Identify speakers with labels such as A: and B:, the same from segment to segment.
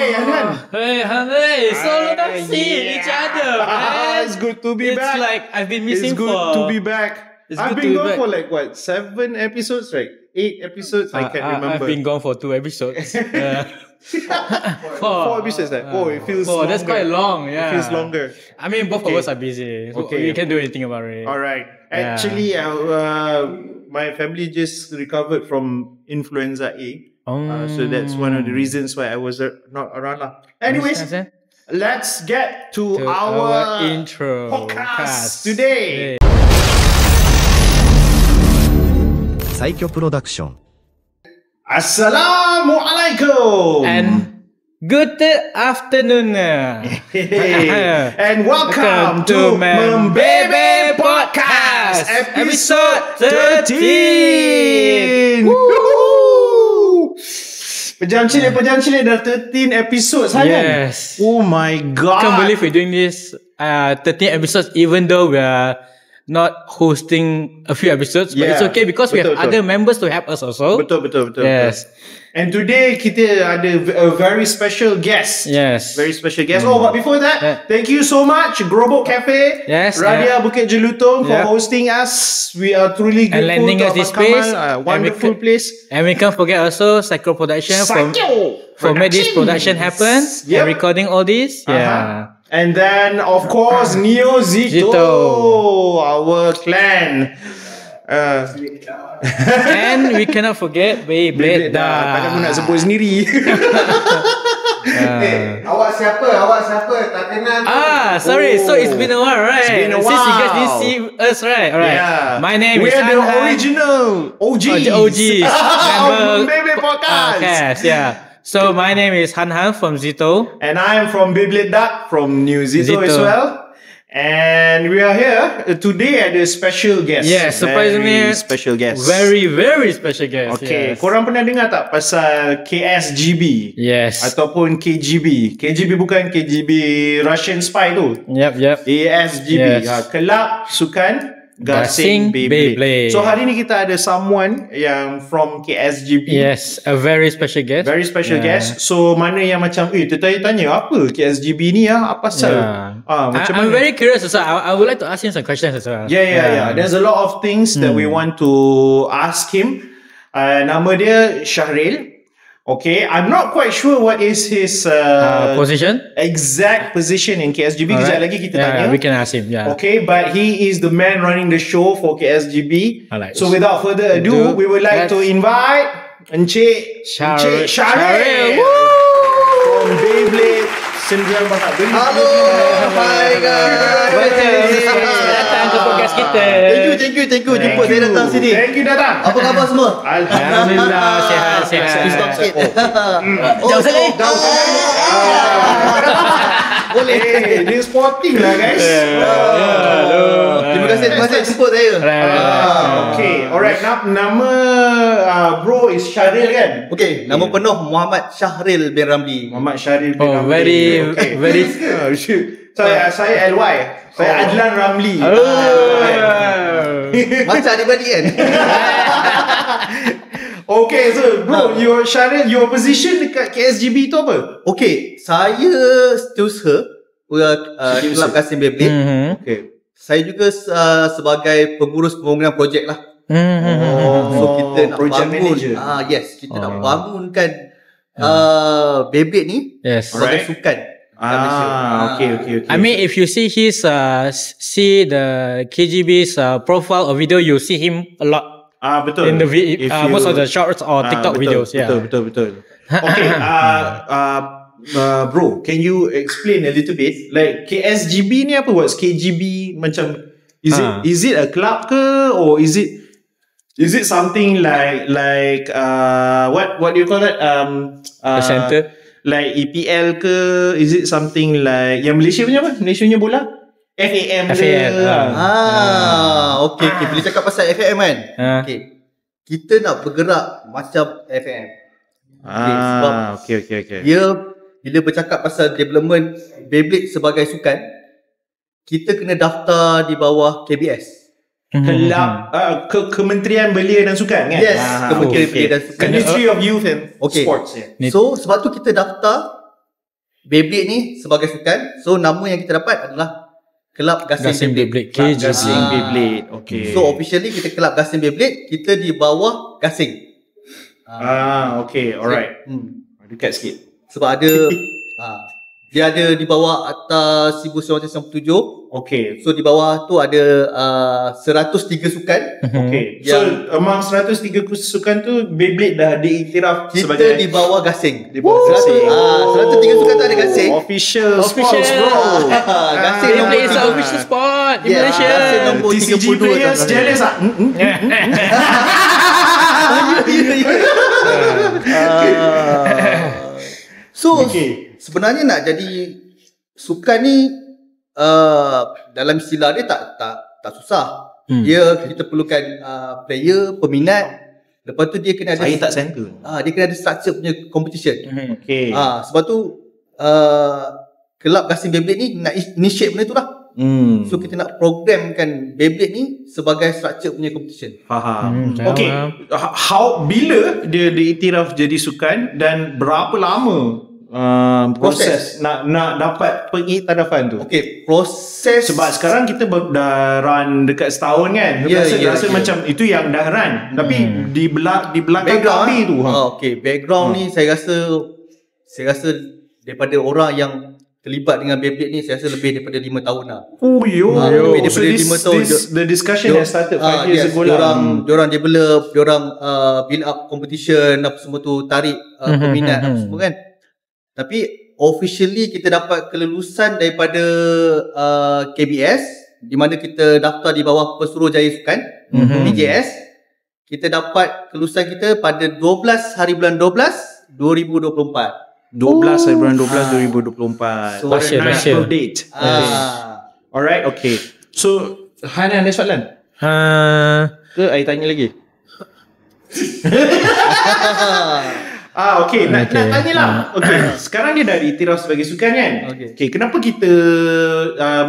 A: Hey, Hanan.
B: Hey, so long not see each other, man.
A: It's good to be back.
B: It's like I've been missing
A: It's good
B: for...
A: to be back.
B: It's
A: I've
B: good
A: been
B: to be
A: gone
B: back.
A: for like what, 7 episodes, right? 8 episodes, I can't remember.
B: I've been gone for 2 episodes.
A: 4 episodes. It feels longer.
B: That's quite long. Yeah,
A: It feels longer.
B: I mean, both of us are busy, so we can't do anything about it.
A: All right. Actually, my family just recovered from influenza A. So that's one of the reasons why I was not around. Anyways, let's get to our
B: intro
A: podcast today.
C: 最強プロダクション
A: Assalamualaikum
B: and good afternoon.
A: And welcome to Membebe Podcast episode 13. Woo! Pejam cilik dah 13 episodes kan?
B: Yes.
A: Oh my god.
B: Can't believe we're doing this 13 episodes even though we are not hosting a few episodes, but it's okay because we have other members to help us also.
A: Betul.
B: Yes.
A: And today kita ada a very special guest.
B: Yes.
A: Very special guest. Oh, but before that, thank you so much Gerobok Cafe,
B: Yes,
A: Radia Bukit Jelutong for hosting us. We are truly grateful
B: and lending
A: to
B: us this
A: Abang
B: space.
A: Kamal, wonderful place.
B: And we can't forget also Psycho Production for make this production happen and recording all this. Yeah.
A: And then of course Neo Zito, our clan.
B: And we cannot forget Beyblade Dark.
A: Takkan aku nak sebut sendiri.
D: Awak siapa? Tak kenal.
B: Sorry. So it's been a while, right?
A: It's been a while.
B: Since you guys didn't see us, right? Alright.
A: Yeah.
B: My name
A: We
B: is
A: are the
B: Anhan.
A: original OGs.
B: OGs.
A: Member Membebe Podcast.
B: Yeah. So my name is Han from Zito.
A: And I am from Beyblade Dark from New Zito as
B: Zito.
A: well. And we are here today at a special guest.
B: Yes, surprisingly
A: very special guest.
B: Very special guest.
A: Okay,
B: yes.
A: korang pernah dengar tak pasal KSGB?
B: Yes.
A: Ataupun KGB. KGB bukan KGB Russian spy tu.
B: Yep.
A: KSGB.
B: Yes.
A: Kelab Sukan
B: Gasing
A: Gasing Beyblade.
B: Beyblade.
A: So hari ni kita ada someone yang from KSGB.
B: Yes, a very special guest.
A: Very special guest. So mana yang macam tanya apa KSGB ni apa pasal? Macam
B: I'm
A: mana?
B: very curious also. I would like to ask him some questions as well.
A: Yeah. There's a lot of things that we want to ask him. Nama dia Syahril. Okay, I'm not quite sure what is his
B: position?
A: exact position in KSGB. Kejap lagi kita tanya.
B: We can ask him. Yeah.
A: Okay, but he is the man running the show for KSGB.
B: Alright.
A: So without further ado, we would like to invite Encik
B: Syahril.
A: from Beyblade Sendirian Bahat.
D: Hello, hi guys.
B: Datang ke podcast kita.
D: Thank you jemput saya datang sini.
A: Thank you datang.
D: Apa khabar semua?
B: Alhamdulillah, sihat.
D: Stop sikit.
B: Jauh sekali.
A: Boleh. Dia sporting lah guys.
D: Terima kasih jemput saya.
A: Okay, alright. Nama bro is Syahril kan?
D: Okay, nama penuh Muhammad Syahril bin Ramli.
A: Muhammad Syahril bin
B: Oh,
A: Ramli.
B: very.
A: Saya LY. Saya Adlan Ramli.
D: Macam adik-beradik kan?
A: Okay, so bro, your Syahril, your position dekat KSGB tu apa?
D: Okay, saya setiausaha Kelab Gasing Beyblade.
A: Okay.
D: Saya juga sebagai pengurus pembangunan projek lah. So kita nak
A: project
D: bangun
A: manager.
D: kita nak bangunkan Beyblade ni sebagai sukan.
A: Okay.
B: I mean, if you see his see the KGB's profile or video, you see him a lot.
A: Betul.
B: In the most of the shorts or TikTok videos.
A: Betul. Okay. Bro, can you explain a little bit? Like KSGB ni apa? What's KGB? Macam is it a club ke, or is it something like what do you call that?
B: The center.
A: Like EPL ke? Is it something like yang Malaysia punya apa? Malaysia punya bola? FAM ke?
D: Okay. Bila cakap pasal FAM kan? Okay. Kita nak bergerak macam FAM. Sebab dia bila bercakap pasal development Beyblade sebagai sukan, kita kena daftar di bawah KBS.
A: Kelab Kementerian Belia dan Sukan kan?
D: Yes, Kementerian Belia dan Sukan.
A: Ministry of Youth and Sports.
D: So sebab tu kita daftar Beyblade ni sebagai sukan. So nama yang kita dapat adalah Kelab Gasing Beyblade.
A: Kelab Gasing Beyblade. Okay.
D: So officially kita Kelab Gasing Beyblade, kita di bawah Gasing.
A: Okay, alright. Dekat sikit.
D: Sebab ada dia ada di bawah atas 1997.
A: Okay.
D: So di bawah tu ada 103 sukan.
A: Okay. So among 103 sukan tu Beyblade dah diiktiraf
D: kita
A: sebagai
D: di bawah Gasing.
A: Di bawah Gasing.
D: 103 sukan tu ada Gasing.
A: Official sports bro.
D: Gasing
B: Beyblade is official sport in Malaysia.
D: Gasing nombor
A: TCG
D: 32
A: players jealous ah.
D: So sebenarnya nak jadi sukan ni dalam istilah dia tak susah. Dia kita perlukan player, peminat. Lepas tu dia kena ada
A: Saya tak center.
D: dia kena ada structure punya competition.
A: Okay.
D: Sebab tu Kelab Gasing Beyblade ni nak initiate benda tu lah. So kita nak programkan Beyblade ni sebagai structure punya competition.
A: Faham. Okay. Bila dia diiktiraf jadi sukan dan berapa lama proses nak dapat pengiktirafan tu?
D: Okay, proses
A: sebab sekarang kita dah run dekat setahun kan. Rasa macam itu yang dah run. Tapi di belakang kami tu.
D: Okay, background ni saya rasa daripada orang yang terlibat dengan Beyblade ni saya rasa lebih daripada 5 tahun lah. Lebih daripada 5 tahun.
A: The discussion has started 5 years ago lah.
D: Diorang develop, diorang build up competition apa semua tu, tarik peminat apa semua kan. Tapi officially kita dapat kelulusan daripada KBS di mana kita daftar di bawah Pesuruhjaya Sukan, PJS. Kita dapat kelulusan kita pada 12 hari bulan 12 2024.
A: 12 hari bulan 12 2024.
D: So,
A: national date. Alright, okay. So, Hanan ada soalan? Ke I tanya lagi? Okay, nak tanya lah. Okay, sekarang dia dah diiktiraf sebagai sukan kan? Okay, kenapa kita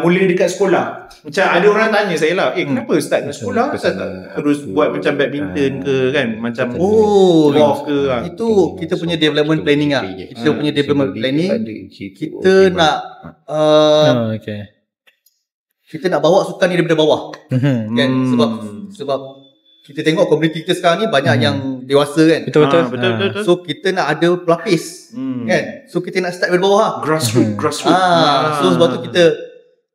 A: mula dekat sekolah? Macam ada orang tanya saya lah, kenapa start dengan sekolah? Tak terus buat macam badminton ke kan? Macam golf ke?
D: Itu kita punya development planning lah. Kita punya development planning, kita nak kita nak bawa sukan ni daripada bawah. Kan? Sebab kita tengok komuniti kita sekarang ni banyak yang dewasa kan.
B: Betul.
D: So kita nak ada pelapis kan. So kita nak start dari bawah.
A: Grassroots.
D: So sebab tu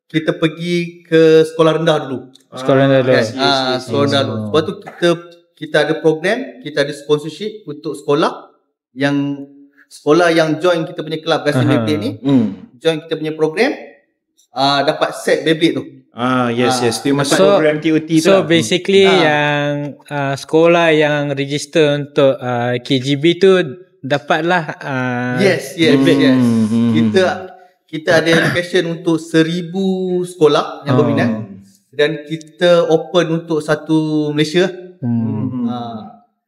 D: kita pergi ke sekolah rendah dulu.
B: Sekolah rendah dulu.
D: Sekolah rendah dulu. Sebab tu kita ada program, kita ada sponsorship untuk sekolah yang join kita punya Kelab Gasing Beyblade ni. Join kita punya program, dapat set Beyblade tu.
A: Yes. Dia masuk program TOT tu.
B: So basically yang sekolah yang register untuk KGB tu dapatlah
D: Yes. Kita ada allocation untuk 1,000 sekolah yang berminat dan kita open untuk satu Malaysia.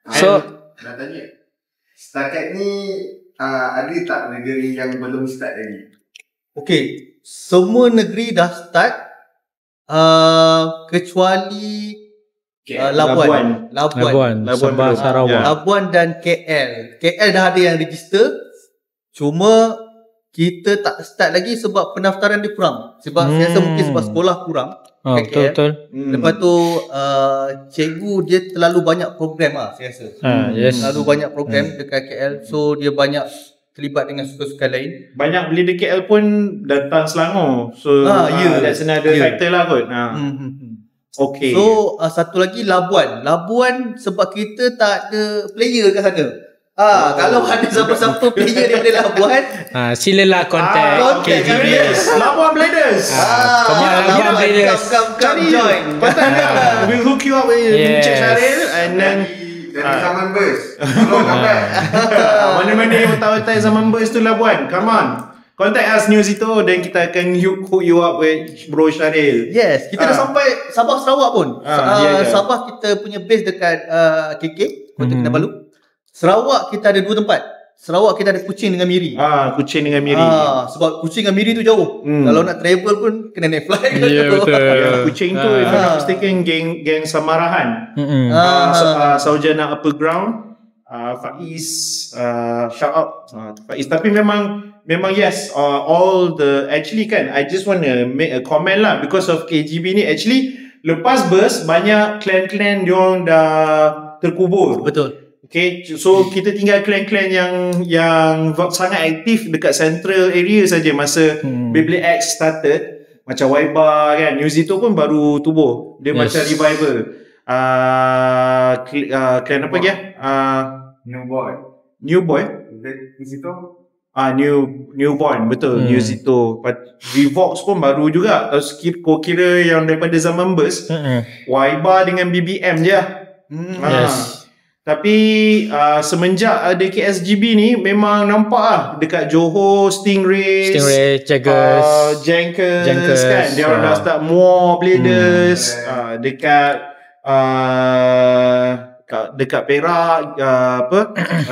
E: So nak tanya, setakat ni ada tak negeri yang belum start lagi?
D: Okay, semua negeri dah start kecuali Labuan,
B: Sabah, Sarawak.
D: Labuan dan KL. KL dah ada yang register. Cuma kita tak start lagi sebab pendaftaran dia kurang. Sebab saya rasa mungkin sebab sekolah kurang.
B: Betul.
D: Lepas tu cikgu dia terlalu banyak program lah saya rasa. Terlalu banyak program dekat KL. So dia banyak terlibat dengan sukan-sukan lain.
A: Banyak bila di KL pun datang Selangor. So that's another factor lah kot. Okay.
D: So satu lagi Labuan. Labuan sebab kita tak ada player kat sana. Kalau ada siapa-siapa player daripada Labuan,
B: silalah contact
A: KGBS Labuan Bladers.
B: Labuan Bladers.
D: Come join.
A: We'll hook you up with Encik Syaril and then
E: zaman bus.
A: mana-mana yang tahu-tahu zaman bus tu Labuan. Come on. Contact us Newsito dan kita akan hook you up with Bro Syaril.
D: Yes, kita dah sampai Sabah Sarawak pun. Sabah kita punya base dekat KK, Kota Kinabalu. Sarawak kita ada 2 tempat. Sarawak kita ada Kuching dengan Miri.
A: Kuching dengan Miri.
D: Sebab Kuching dengan Miri tu jauh. Kalau nak travel pun kena naik flight.
B: Betul.
A: Kuching tu if I'm not mistaken geng Samarahan. Saujana Upper Ground. Faiz shout out Faiz. Tapi memang memang yes, all the actually kan, I just want to make a comment lah because of KGB ni. Actually lepas burst banyak clan-clan diorang dah terkubur.
D: Betul.
A: Okay, so kita tinggal clan-clan yang sangat aktif dekat central area saja masa Beyblade X started. Macam Waiba kan, New Zito pun baru tubuh. Dia macam revival. Clan apa lagi?
E: New Boy. New Zito.
A: Newborn, betul. New Zito. Revox pun baru juga. Kira yang daripada zaman burst, Waiba dengan BBM je. Yes. Tapi semenjak ada KSGB ni memang nampak lah dekat Johor, Stingray, Jankers kan, dia orang dah start more bladers. Dekat Perak,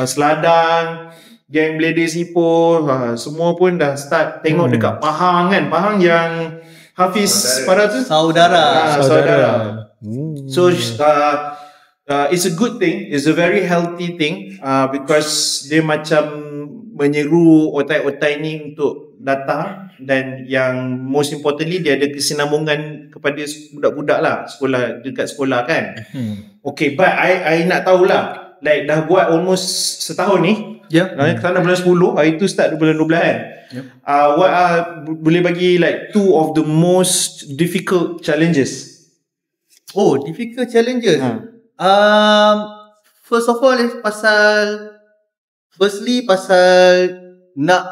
A: Seladang, Gang Bladers Ipoh, semua pun dah start tengok dekat Pahang kan. Pahang yang Hafiz pada tu saudara. So it's a good thing, it's a very healthy thing, because dia macam menyeru otai-otai ni untuk datang, dan yang most importantly dia ada kesinambungan kepada budak-budak lah, dekat sekolah kan. Okay, but I nak tahulah, like dah buat almost setahun ni. Sekarang dah bulan 10, hari tu start bulan 12 kan. What are, boleh bagi like 2 of the most difficult challenges?
D: Difficult challenges. First of all, pasal nak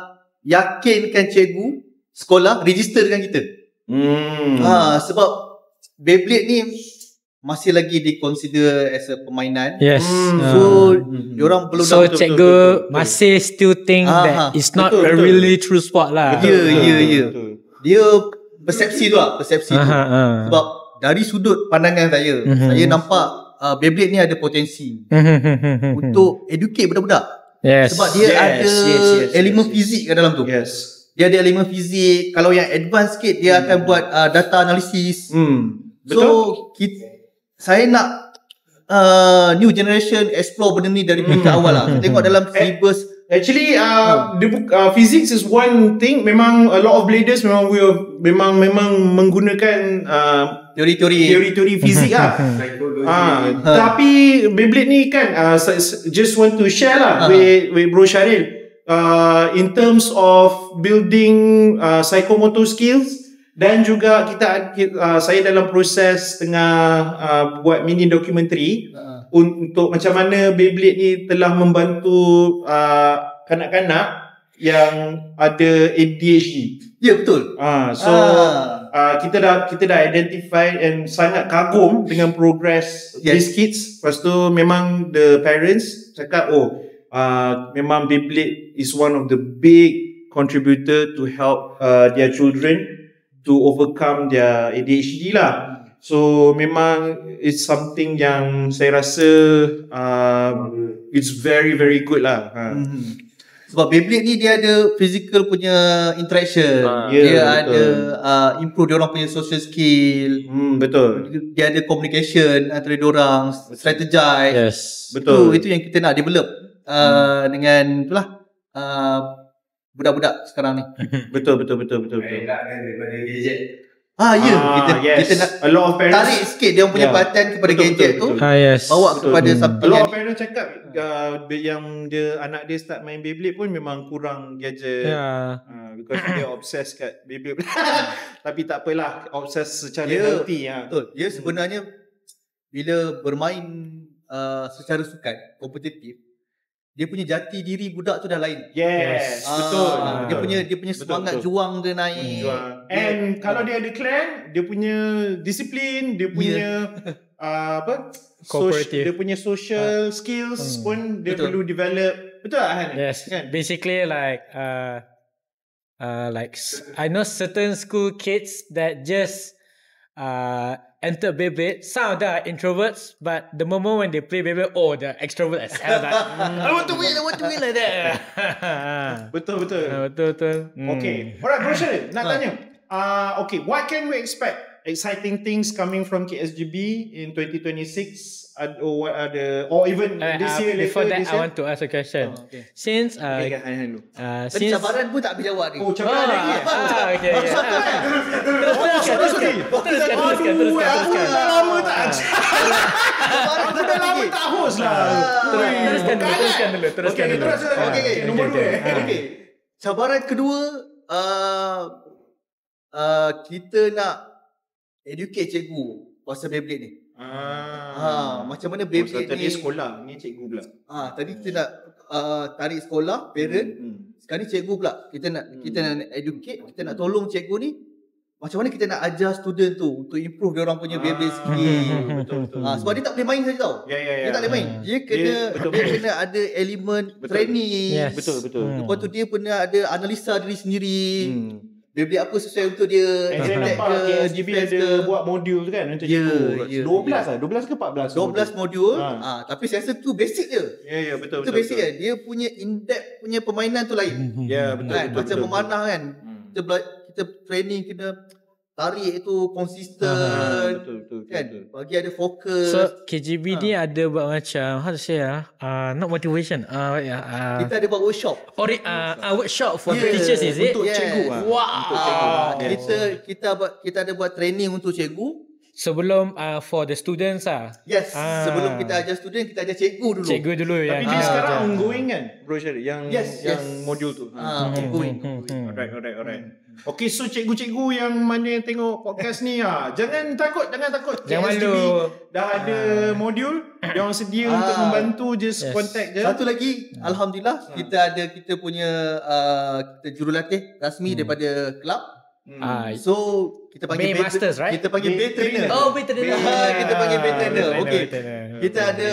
D: yakinkan cikgu sekolah register dengan kita. Sebab Beyblade ni masih lagi di-consider as a permainan.
B: Yes.
D: So diorang perlu
B: cikgu masih still think that it's not a really true sport lah.
D: Ya. Dia persepsi tu. Sebab dari sudut pandangan saya nampak Beyblade ni ada potensi untuk educate budak-budak. Sebab dia ada elemen fizik kat dalam tu. Dia ada elemen fizik. Kalau yang advance sikit, dia akan buat data analisis. So saya nak new generation explore benda ni dari peringkat awal lah. Tengok dalam syllabus.
A: Actually, physics is one thing. Memang a lot of bladers memang menggunakan teori fizik lah. Tapi Beyblade ni kan, just want to share lah with Bro Syaril, in terms of building psychomotor skills, dan juga saya dalam proses tengah buat mini dokumentari untuk macam mana Beyblade ni telah membantu kanak-kanak yang ada ADHD.
D: Ya, betul.
A: Kita dah identify and sangat kagum dengan progress these kids. Lepas tu memang the parents cakap memang Beyblade is one of the big contributor to help their children to overcome their ADHD lah. So memang it's something yang saya rasa it's very very good lah.
D: Sebab Beyblade ni dia ada physical punya interaction. Dia ada improve dia orang punya social skill.
A: Betul.
D: Dia ada communication antara dia orang, strategize.
A: Betul.
D: Itu yang kita nak develop dengan itulah budak-budak sekarang ni.
A: Betul.
E: Daripada gadget.
D: Kita nak
A: a lot of parents
D: tarik sikit dia punya perhatian kepada gadget tu. Bawa kepada something.
A: A lot of parents cakap yang anak dia start main Beyblade pun memang kurang gadget. Because dia obsessed kat Beyblade. Tapi tak apalah, obsessed secara healthy.
D: Betul. Dia sebenarnya bila bermain secara sukan kompetitif, dia punya jati diri budak tu dah lain.
A: Betul.
D: Dia punya semangat juang dia naik.
A: And kalau dia ada clan, dia punya disiplin, dia punya dia punya social skills pun dia perlu develop. Betul tak Han?
B: Yes. Basically like I know certain school kids that just enter Beyblade. Some of them are introverts, but the moment when they play Beyblade, they're extrovert as hell. Like, I want to win like that.
A: Betul. Okay. Alright, Bro Syaril, nak tanya. Okay, what can we expect exciting things coming from KSGB in 2026? Or what are the, or even this year,
B: before
A: later
B: that,
A: this
B: I
A: year?
B: want to ask a question. Since
A: Okay, hand dulu.
D: Tadi cabaran pun tak habis jawab ni.
A: Oh, cabaran lagi eh?
B: Okay. Teruskan.
A: Aku dah lama tak Aku dah lama tak host lah.
B: Teruskan dulu.
A: Okay, nombor 2
D: Okay. Cabaran kedua, kita nak educate cikgu pasal Beyblade ni. Macam mana Beyblade
A: tadi
D: ni
A: sekolah, ni cikgu pula.
D: tadi kita nak tarik sekolah, parent. Sekarang ni cikgu pula. Kita nak educate, kita nak tolong cikgu ni. Macam mana kita nak ajar student tu untuk improve dia orang punya Beyblade skill.
A: Betul.
D: Sebab dia tak boleh main saja tau. Dia tak boleh main. Dia kena ada elemen training.
B: Yes.
A: Betul.
D: Lepas tu dia pernah ada analisa diri sendiri. Beyblade apa sesuai untuk dia.
A: And saya nampak KSGB ada buat modul tu kan untuk cikgu. 12 ke 14?
D: 12 modul. Tapi saya rasa tu basic je.
A: Ya, betul.
D: Itu basic je. Dia punya in-depth punya permainan tu lain.
A: Ya, betul.
D: Macam memanah kan. Kita training kena tarik itu konsisten.
A: Betul.
D: Kan? Bagi ada fokus.
B: So KGB ni ada buat macam, how to say not motivation.
D: Kita ada buat workshop.
B: Workshop for the teachers, is it?
A: Untuk cikgu.
B: Wow.
D: Kita ada buat training untuk cikgu.
B: Sebelum for the students
D: Yes. Sebelum kita ajar student, kita ajar cikgu dulu.
B: Cikgu dulu
A: Tapi dia sekarang ongoing kan, Bro Syarif? Yang modul tu.
D: Ongoing.
A: Alright. Okay, so cikgu-cikgu yang mana yang tengok podcast ni jangan takut.
B: Jangan malu.
A: Dah ada modul, dia orang sedia untuk membantu, just contact je.
D: Satu lagi, alhamdulillah kita punya kita jurulatih rasmi daripada kelab. So kita panggil
B: Bay Masters, right?
D: Kita panggil Bay Trainer.
B: Bay Trainer.
D: Kita panggil Bay Trainer. Okay. Kita
B: Okay.
D: ada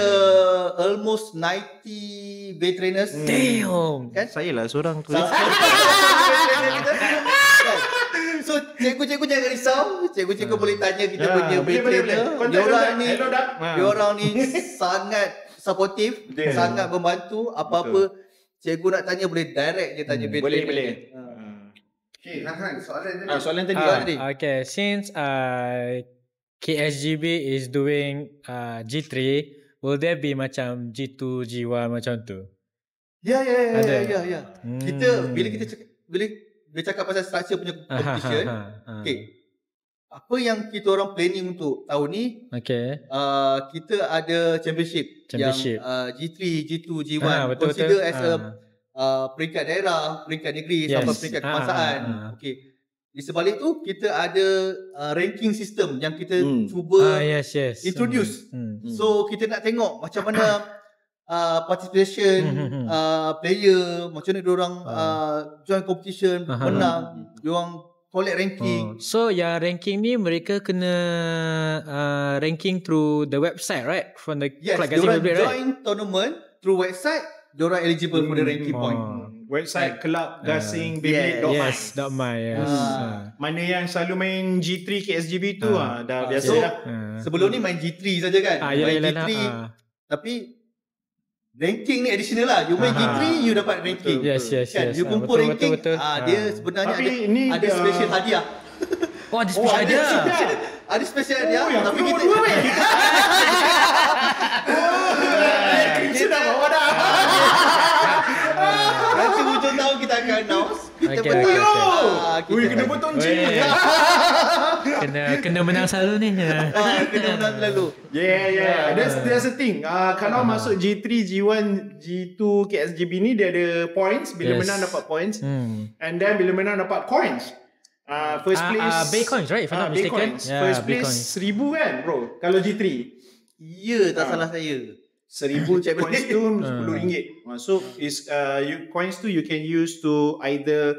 D: almost 90 Bay Trainers.
B: Damn.
D: Kan?
A: Saya lah seorang tu.
D: So cikgu-cikgu jangan risau. Cikgu-cikgu boleh tanya kita punya Bay
A: boleh.
D: Trainer.
A: Contact
D: Diorang ni sangat supportive, sangat membantu. Apa-apa cikgu nak tanya boleh direct je tanya Bay Trainer.
A: Boleh.
E: Okay, Han, soalan tadi.
A: Soalan tadi.
B: Okay, since KSGB is doing G3, will there be macam G2, G1 macam tu?
D: Ya.
B: Ada.
D: Kita bila cakap pasal structure punya competition, okay. Apa yang kita orang planning untuk tahun ni,
B: Okay.
D: kita ada championship. Yang G3, G2, G1 consider as a peringkat daerah, peringkat negeri sampai peringkat kebangsaan. Okay. Di sebalik tu kita ada ranking system yang kita cuba introduce. So kita nak tengok macam mana participation player, macam mana diorang join competition, menang, diorang collect ranking.
B: So yang ranking ni mereka kena ranking through the website, right? From the
D: Yes,
B: diorang
D: join tournament through website, diorang eligible for the ranking point.
A: Website Kelab Gasing Beyblade.my.
B: Yes.
A: Mana yang selalu main G3 KSGB tu dah biasa
D: So,
A: dah.
D: sebelum ni main G3 saja kan. Main G3 tapi ranking ni additional lah. You main G3, you dapat ranking.
B: Yes.
D: Kan? You kumpul ranking. Dia sebenarnya ada special hadiah.
B: Ada special hadiah.
D: Ada special hadiah. Tapi kita
A: Kita bawa dah.
D: nanti hujung tahun kita akan announce. Kita
A: Kena potong cik.
B: Kena menang selalu ni.
D: Kena menang selalu.
A: Yeah. That's the thing. Kalau masuk G3, G1, G2, KSGB ni dia ada points. Bila menang dapat points. And then bila menang dapat coins. First place
B: Bay coins, right? If I'm not mistaken.
A: First place 1,000 kan bro. Kalau G3.
D: Ya, tak salah saya.
A: 1,000 coins tu RM10. So coins tu you can use to either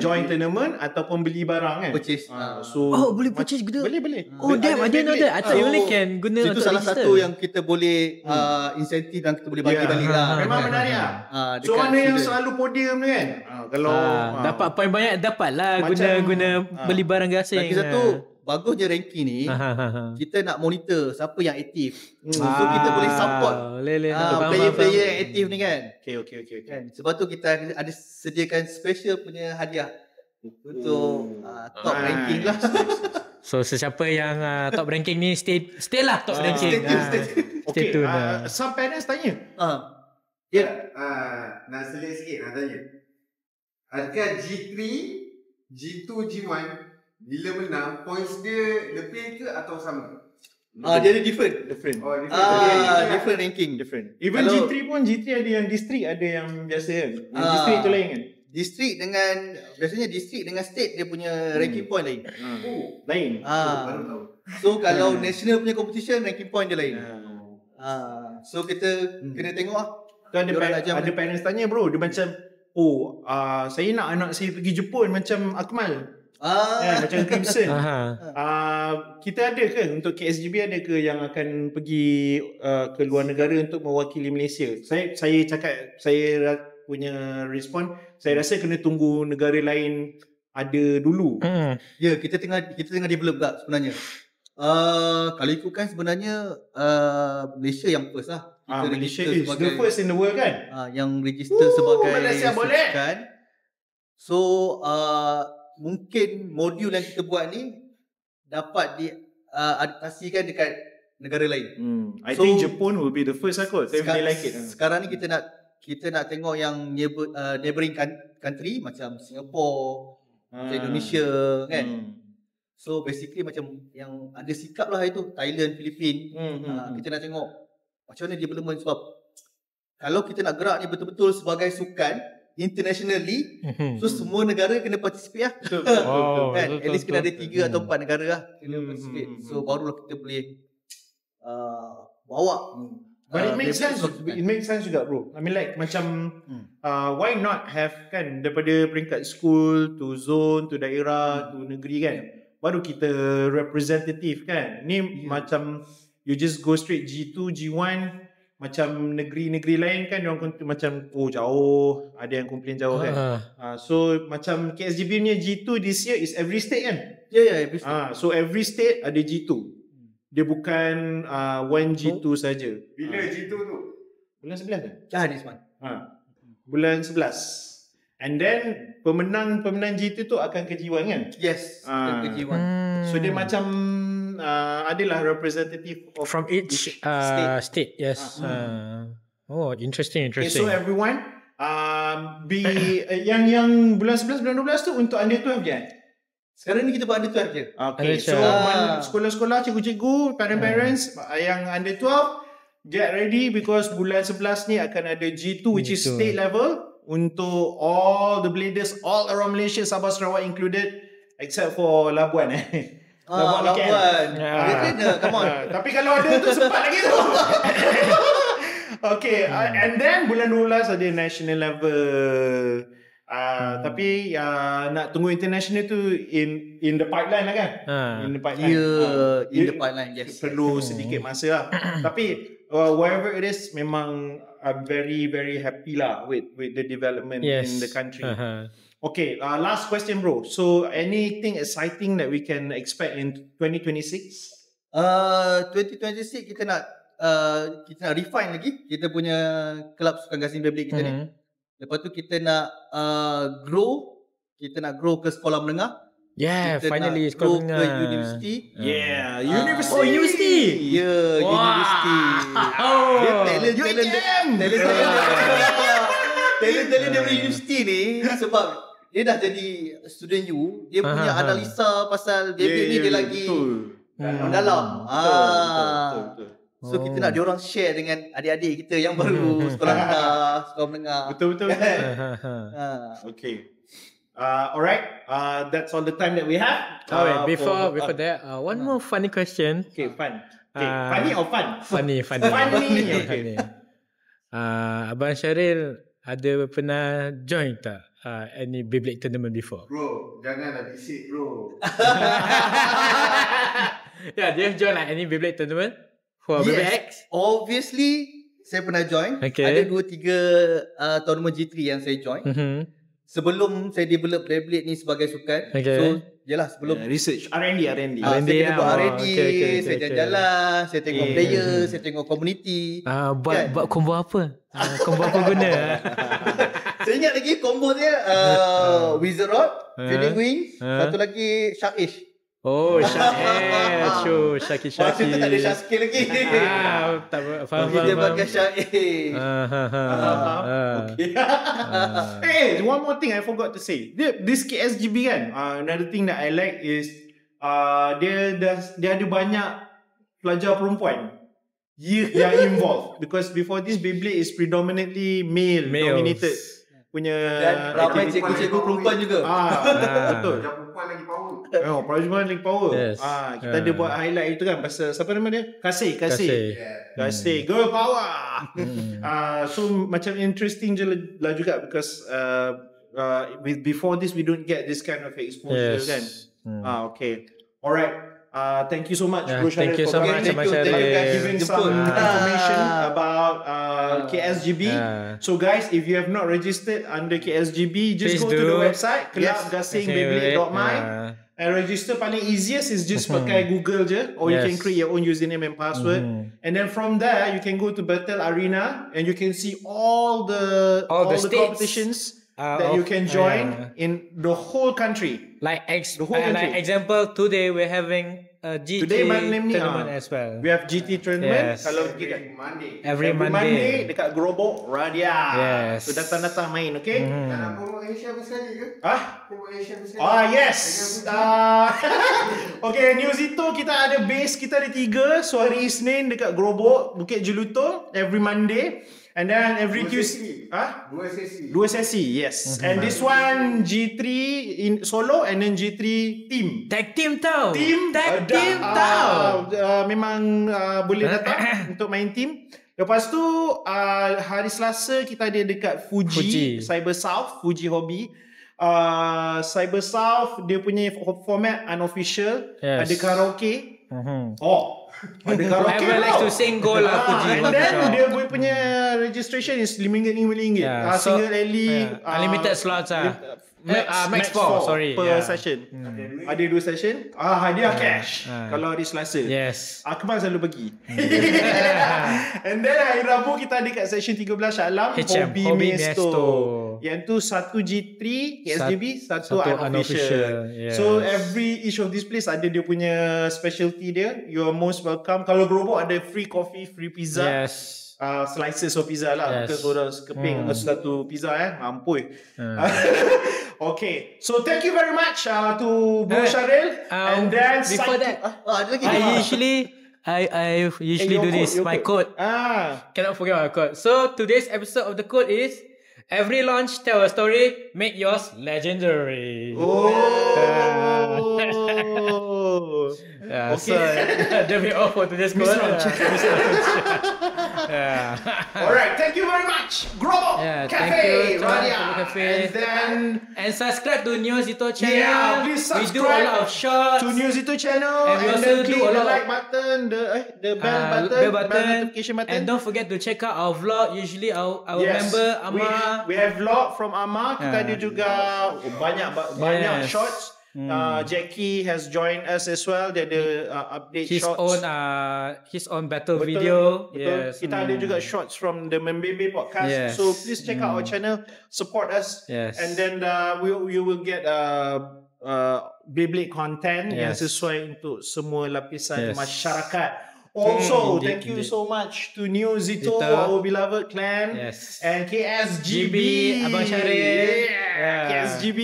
A: join tournament ataupun beli barang kan.
D: Purchase.
B: So boleh purchase gitu.
A: Boleh.
B: Oh damn, I didn't know that. I thought you only can guna
D: itu
B: untuk
D: salah
B: register.
D: satu yang kita boleh insentif dan kita boleh bagi balik lah.
A: Memang menarik lah. So mana yang selalu podium tu kan. Kalau
B: dapat poin banyak, dapat lah guna beli barang gasing.
D: Lagi satu, bagusnya ranking ni, kita nak monitor siapa yang aktif. So kita boleh support player-player yang aktif ni kan.
A: Okay.
D: Sebab tu kita ada sediakan special punya hadiah Untuk top ranking lah.
B: So sesiapa yang top ranking ni stay lah top ranking.
A: Stay tune. Some parents tanya.
E: Nak selit sikit nak tanya. Adakah G3, G2, G1 bila menang points dia lebih ke atau sama?
D: Dia ada different.
A: Different.
D: Different ranking.
A: Even kalau G3 pun, G3 ada yang district, ada yang biasa kan. Yang district tu lain kan.
D: District dengan biasanya district dengan state dia punya ranking point lain.
A: Lain.
E: Baru tahu.
D: So kalau national punya competition ranking point dia lain. So kita kena tengok lah.
A: Tu ada parents tanya bro, dia macam saya nak anak saya pergi Jepun macam Akmal. Macam Crimson. Kita ada ke untuk KSGB, ada ke yang akan pergi ke luar negara untuk mewakili Malaysia? Saya cakap, saya punya respon, saya rasa kena tunggu negara lain ada dulu.
D: Ya, kita tengah develop tak sebenarnya. Kalau ikutkan sebenarnya Malaysia yang first lah.
A: Malaysia is the first in the world kan?
D: Yang register sebagai
A: Malaysia boleh.
D: So mungkin modul yang kita buat ni dapat diadaptasikan dekat negara lain.
A: I think Japan will be the first kot. They like it.
D: Sekarang ni kita nak tengok yang neighboring country macam Singapore, macam Indonesia kan. So basically macam yang ada sikap lah itu Thailand, Filipina. Kita nak tengok macam mana development, sebab kalau kita nak gerak ni betul-betul sebagai sukan internationally, so semua negara kena participate lah. Kan? At least kena ada 3 atau 4 negara lah kena participate. So barulah kita boleh bawa.
A: But it makes sense. It makes sense juga bro. I mean like macam why not have kan, daripada peringkat school to zone to daerah to negeri kan, baru kita representative kan. Ni macam you just go straight G2, G1. Macam negeri-negeri lain kan diorang macam jauh, ada yang komplain jauh kan. So macam KSGB punya G2 this year is every state kan?
D: Every state.
A: So every state ada G2. Dia bukan one G2 saja.
E: Bila G2 tu?
A: Bulan 11
D: This
A: kan?
D: month.
A: Bulan 11. And then pemenang G2 tu akan ke G1 kan?
D: Yes, ke G1.
A: So dia macam adalah representative of
B: from each state. Yes. Interesting.
A: Okay, so everyone yang bulan 11 bulan 12 tu untuk under 12 je.
D: Sekarang ni kita buat under 12 je.
A: Okay, so sekolah-sekolah, cikgu-cikgu, parents yang under 12 get ready, because bulan 11 ni akan ada G2 which is state level untuk all the bladers all around Malaysia, Sabah Sarawak included, except for Labuan
D: Labuan. Come on.
A: Tapi kalau ada tu sempat lagi tu. Okay, and then bulan 12 ada national level. Tapi nak tunggu international tu in the pipeline lah kan? In the pipeline.
D: In the pipeline, yes.
A: Perlu sedikit masa lah. Tapi whatever it is, memang I'm very very happy lah with the development in the country. Okay, last question bro. So anything exciting that we can expect in 2026?
D: 2026 kita nak refine lagi kita punya kelab sukan gasing Beyblade kita ni. Lepas tu kita nak grow ke sekolah menengah.
B: Yeah,
D: kita
B: finally
D: sekolah
B: menengah.
D: ke university.
A: University.
B: University.
D: University. Dia talent daripada universiti ni, sebab dia dah jadi student U, dia punya analisa pasal Beyblade ni dia lagi mendalam.
A: Betul.
D: So kita nak diorang share dengan adik-adik kita yang baru sekolah rendah, sekolah menengah.
A: Betul. Okay. Alright. That's all the time that we have.
B: Before that, one more funny question.
A: Okay, fun. Okay, funny or fun?
B: Funny.
A: Okay.
B: Abang Syaril ada pernah join tak any Beyblade tournament before?
E: Bro, janganlah bisik bro.
B: Yeah, do you join like any Beyblade tournament for Beyblade X?
D: Obviously saya pernah join. Ada 2-3 tournament G3 yang saya join. Sebelum saya develop Beyblade ni sebagai sukan. So yalah, sebelum
A: research R&D
D: saya buat R&D, saya jalan-jalan, saya tengok player, saya tengok community.
B: Buat combo apa? Combo apa guna?
D: Saya ingat lagi combo dia Wizard Rod, Training Wing, satu lagi Sharkish.
B: Oh, Syakir. True, Syakir.
D: Masa tu tak ada Syakir lagi.
B: Tak faham.
D: Dia pakai Syakir.
A: Hey, one more thing I forgot to say. This KSGB kan, another thing that I like is dia ada banyak pelajar perempuan yang involved, because before this Beyblade is predominantly male dominated punya,
D: dan ramai cikgu-cikgu perempuan juga.
A: Betul.
E: Perempuan lagi power.
A: Perempuan lagi power.
B: Yes.
A: Kita ada buat highlight itu kan pasal siapa nama dia? Kasih. Girl power. So macam interesting je lah juga, because before this we don't get this kind of exposure kan. Okay. Alright. Thank you so much, Bro Syaril.
B: Thank you so much,
A: giving some information about KSGB. So guys, if you have not registered under KSGB, just go to the website clubgasing.beyblade.my and register. Paling easiest is just pakai Google je, or you can create your own username and password. And then from there, you can go to Battle Arena and you can see all the competitions that you can join in the whole country.
B: Like example, today we're having a GT tournament as well.
A: We have GT tournament. Kalau every Monday dekat Gerobok Radia. So datang main, okay?
E: Nak promote Asia sekali ke? Promote Asia sekali.
A: Yes. Okay, News itu kita ada base, kita ada 3. So hari Isnin dekat Gerobok Bukit Jelutong, every Monday. And then every Tuesday, 2 sesi, yes. And this one G3 in solo, and then G3 team.
B: Tag team tau.
A: Memang boleh datang untuk main team. Lepas tu hari Selasa kita ada dekat Fuji. Cyber South, Fuji Hobby. Cyber South dia punya format unofficial, ada karaoke. Ada karaoke.
B: Whoever likes to sing go lah Fuji.
A: And then dia punya registration is RM5. Single early
B: unlimited slots Max 4 sorry
A: per session. Ada 2 session. Hadiah cash kalau hari Selasa.
B: Yes.
A: Akmal selalu bagi. And then hari Rabu kita ada kat session 13 Shah Alam, Hobby Miesto. Yang tu satu G3 KSGB, satu unofficial. So each of these place ada dia punya specialty dia. You are most welcome. Kalau Gerobok ada free coffee, free pizza.
B: Yes.
A: Slices of pizza lah. Because orang keping satu pizza Ampui. Okay. So thank you very much to Bro Syaril. And then
B: before that,
D: ada lagi.
B: I usually do this. My code. Cannot forget my code. So today's episode of the code is: every launch tell a story, make yours legendary. So that'll be all for today's code.
A: Alright, thank you very much, Gerobok Cafe, Radia.
B: And subscribe to Neozito channel.
A: Please subscribe.
B: We do a lot of shots
A: to Neozito channel,
B: and we also do a lot
A: the like button, the bell button, notification button.
B: And don't forget to check out our vlog. Usually our member Amar.
A: We have vlog from Amar. Kita ada juga banyak shots. Jackie has joined us as well. Dia ada update shots.
B: His own battle video.
A: Betul. Kita ada juga shots from the Membebe podcast. So please check out our channel, support us, and then we will get Beyblade content yang sesuai untuk semua lapisan masyarakat. Also, thank you so much to Neozito, our beloved clan, and KSGB,
B: Abang Syaril,
A: KSGB.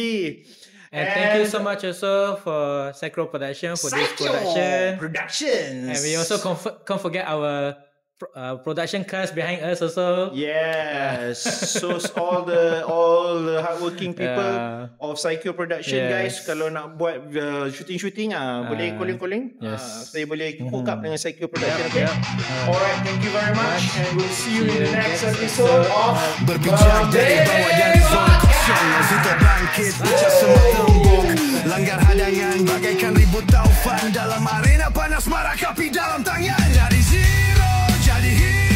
B: And thank you so much also for Psycho Production for this production.
A: Productions.
B: And we also can't forget our production cast behind us also.
A: Yes. So all the hardworking people of Psycho Production, guys, kalau nak buat shooting boleh calling. Saya boleh hook up dengan Psycho Production. Alright, thank you very much, and we'll see you in the next episode of
F: Berbincang dari bawah dan Zito bangkit pecah semua tembok, langgar hadangan bagaikan ribut taufan dalam arena panas marah, kapi dalam tangan. Dari zero jadi hero.